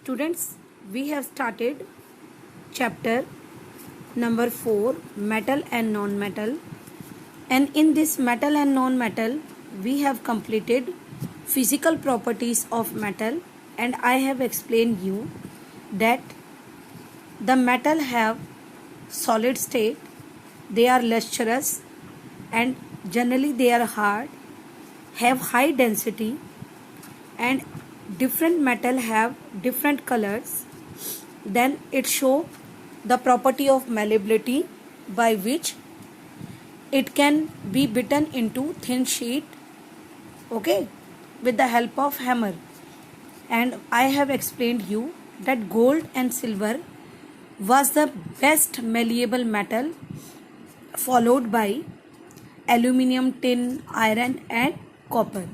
Students, we have started chapter number 4, metal and non-metal, and in this metal and non-metal we have completed physical properties of metal, and I have explained you that the metal have solid state, they are lustrous and generally they are hard, have high density, and different metal have different colors. Then it show the property of malleability, by which it can be beaten into thin sheet, okay, with the help of hammer. And I have explained you that gold and silver was the best malleable metal, followed by aluminium, tin, iron and copper.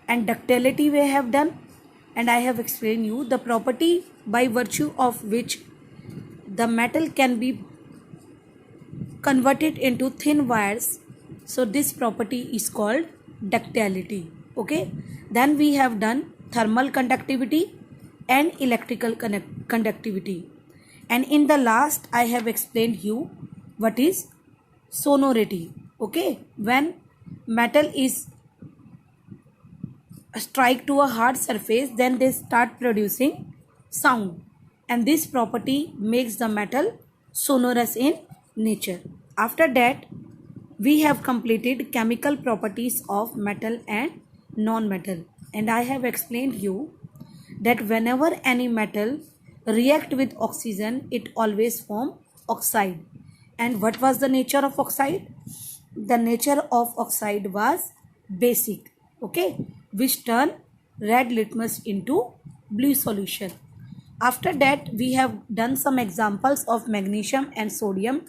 And ductility we have done, and I have explained you the property by virtue of which the metal can be converted into thin wires. So this property is called ductility. Okay, then we have done thermal conductivity and electrical conductivity, and in the last I have explained you what is sonority. Okay, when metal is strike to a hard surface, then they start producing sound, and this property makes the metal sonorous in nature. After that, we have completed chemical properties of metal and non-metal, and I have explained you that whenever any metal react with oxygen, it always form oxide. And what was the nature of oxide? The nature of oxide was basic, okay, which turn red litmus into blue solution. After that, we have done some examples of magnesium and sodium,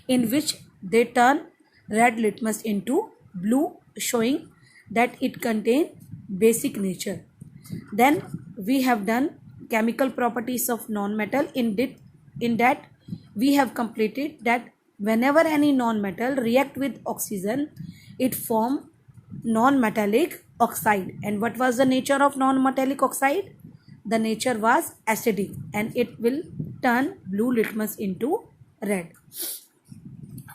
in which they turn red litmus into blue, showing that it contains basic nature. Then we have done chemical properties of non-metal. In that we have completed that whenever any non-metal react with oxygen, it form non-metallic oxide. And what was the nature of non-metallic oxide? The nature was acidic, and it will turn blue litmus into red.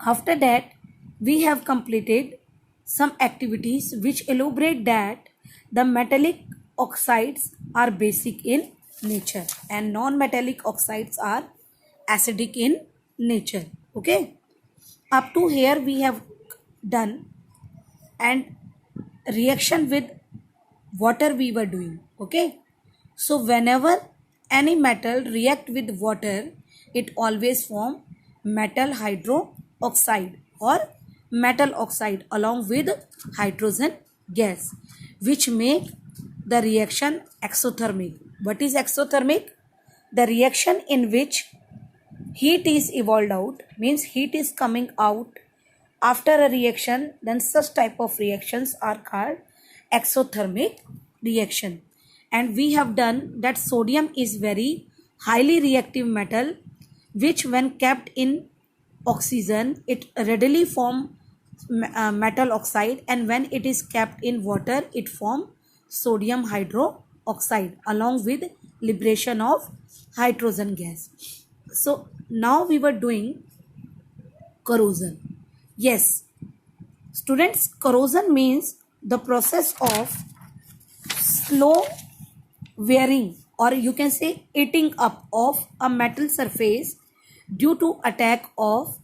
After that, we have completed some activities which elaborate that the metallic oxides are basic in nature and non-metallic oxides are acidic in nature. Okay, up to here we have done, and reaction with water we were doing. Okay, so whenever any metal react with water, it always form metal hydroxide or metal oxide along with hydrogen gas, which make the reaction exothermic. What is exothermic? The reaction in which heat is evolved out, means heat is coming out after a reaction, then such type of reactions are called exothermic reaction. And we have done that sodium is very highly reactive metal, which when kept in oxygen, it readily form metal oxide, and when it is kept in water, it form sodium hydroxide along with liberation of hydrogen gas. So now we were doing corrosion. Yes, students, corrosion means the process of slow wearing, or you can say eating up of a metal surface due to attack of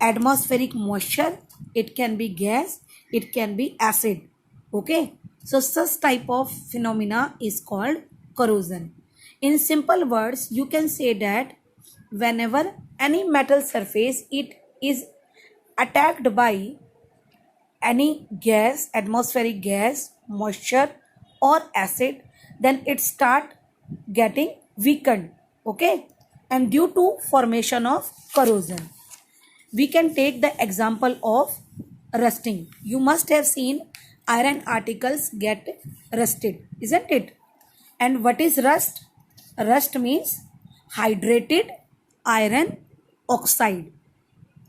atmospheric moisture. It can be gas, it can be acid. Okay, so such type of phenomena is called corrosion. In simple words, you can say that whenever any metal surface it is attacked by any gas, atmospheric gas, moisture or acid, then it start getting weakened. Okay, and due to formation of corrosion, we can take the example of rusting. You must have seen iron articles get rusted, isn't it? And what is rust? Rust means hydrated iron oxide,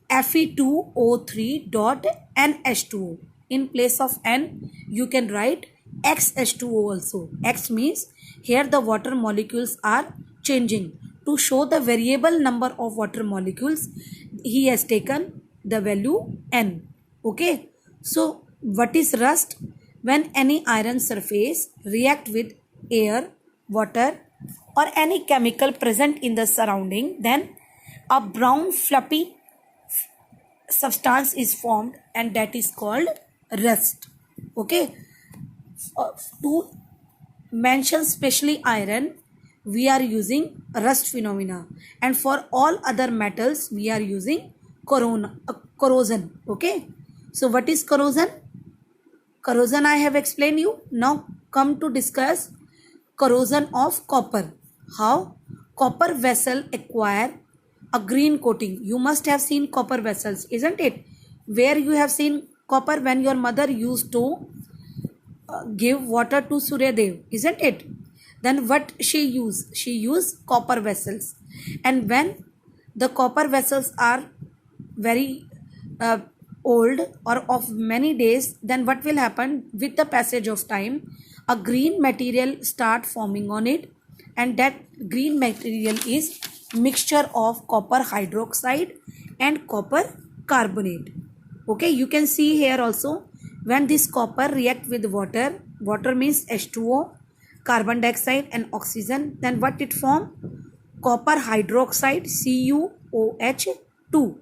Fe2O3.NH2O. In place of N, you can write XH2O also. X means Here the water molecules are changing. To show the variable number of water molecules, he has taken the value n. Okay. So what is rust? When any iron surface react with air, water or any chemical present in the surrounding, then a brown fluffy substance is formed and that is called rust. Okay. To mention specially iron, we are using rust phenomena, and for all other metals we are using corrosion. Okay. So what is corrosion? Corrosion I have explained you. Now come to discuss corrosion of copper. How? Copper vessel acquire a green coating. You must have seen copper vessels, isn't it? Where you have seen copper when your mother used to give water to Suryadev, isn't it? Then what she used? She used copper vessels. And when the copper vessels are very old or of many days, then what will happen? With the passage of time, a green material start forming on it, and that green material is mixture of copper hydroxide and copper carbonate. Okay, you can see here also, when this copper react with water, water means H2O, carbon dioxide and oxygen, then what it form? Copper hydroxide CuOH2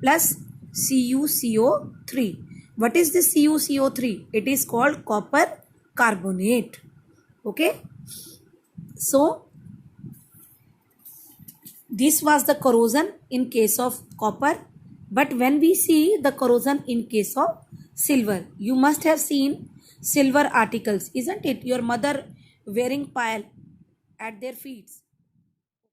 plus CuCO3. What is this CuCO3? It is called copper carbonate. Okay. So this was the corrosion in case of copper. But when we see the corrosion in case of silver, you must have seen silver articles, isn't it? Your mother wearing pile at their feet.